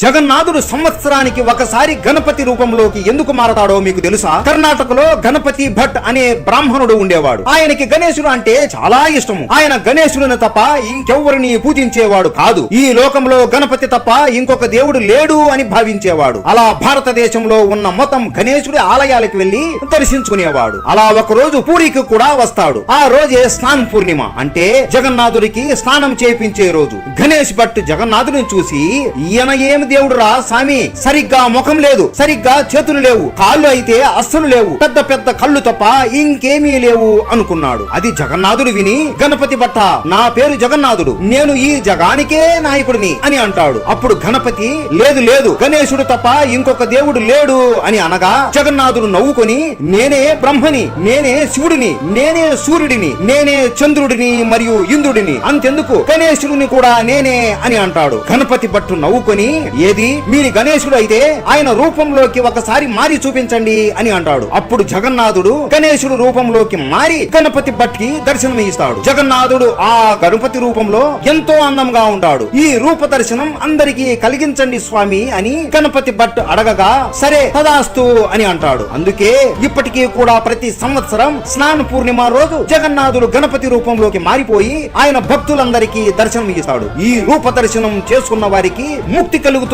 జగన్నాథుడు సంవత్సరానికి ఒకసారి గణపతి రూపంలోకి ఎందుకు మారతాడో మీకు తెలుసా? కర్ణాటకలో గణపతి భట్ అనే బ్రాహ్మణుడు ఉండేవాడు. ఆయనకి గణేశుడు అంటే చాలా ఇష్టము. ఆయన గణేశుడిని తప్ప ఇంకెవ్వరిని పూజించేవాడు కాదు. ఈ లోకంలో గణపతి తప్ప ఇంకొక దేవుడు లేడు అని భావించేవాడు. అలా భారతదేశంలో ఉన్న మొత్తం గణేశుడి ఆలయాలకు వెళ్లి దర్శించుకునేవాడు. అలా ఒక రోజు పూరికి కూడా వస్తాడు. ఆ రోజే స్నాన పూర్ణిమ, అంటే జగన్నాథుడికి స్నానం చేయించే రోజు. గణేష్ భట్ జగన్నాథుడిని చూసి, ఈయన ఏమి దేవుడురా స్వామి, సరిగ్గా ముఖం లేదు, సరిగ్గా చేతులు లేవు, కాళ్ళు అయితే అస్సలు లేవు, పెద్ద పెద్ద కళ్ళు తప్ప ఇంకేమీ లేవు అనుకున్నాడు. అది జగన్నాథుడు విని, గణపతి భట్ట, నా పేరు జగన్నాథుడు, నేను ఈ జగానికే నాయకుడిని అని అంటాడు. అప్పుడు గణపతి, లేదు లేదు, గణేశుడు తప్ప ఇంకొక దేవుడు లేడు అని అనగా, జగన్నాథుడు నవ్వుకొని, నేనే బ్రహ్మని, నేనే శివుడిని, నేనే సూర్యుడిని, నేనే చంద్రుడిని మరియు ఇంద్రుడిని, అంతెందుకు గణేశుడిని కూడా నేనే అని అంటాడు. గణపతి భట్టు నవ్వుకొని, ఏది మీరు గణేశుడు అయితే ఆయన రూపంలోకి ఒకసారి మారి చూపించండి అని అంటాడు. అప్పుడు జగన్నాథుడు గణేశుడు రూపంలోకి మారి గణపతి భట్ కి దర్శనం ఇస్తాడు. జగన్నాథుడు ఆ గణపతి రూపంలో ఎంతో అందంగా ఉంటాడు. ఈ రూప దర్శనం అందరికీ కలిగించండి స్వామి అని గణపతి భట్ అడగగా, సరే తదాస్తు అని అంటాడు. అందుకే ఇప్పటికీ కూడా ప్రతి సంవత్సరం స్నాన పూర్ణిమ రోజు జగన్నాథుడు గణపతి రూపంలోకి మారిపోయి ఆయన భక్తులందరికీ దర్శనం ఇస్తాడు. ఈ రూప దర్శనం చేసుకున్న వారికి ముక్తి కలుగుతుంది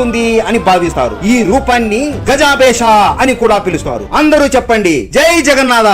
అని భావిస్తారు. ఈ రూపాన్ని గజాబేష అని కూడా పిలుస్తారు. అందరూ చెప్పండి, జై జగన్నాథ.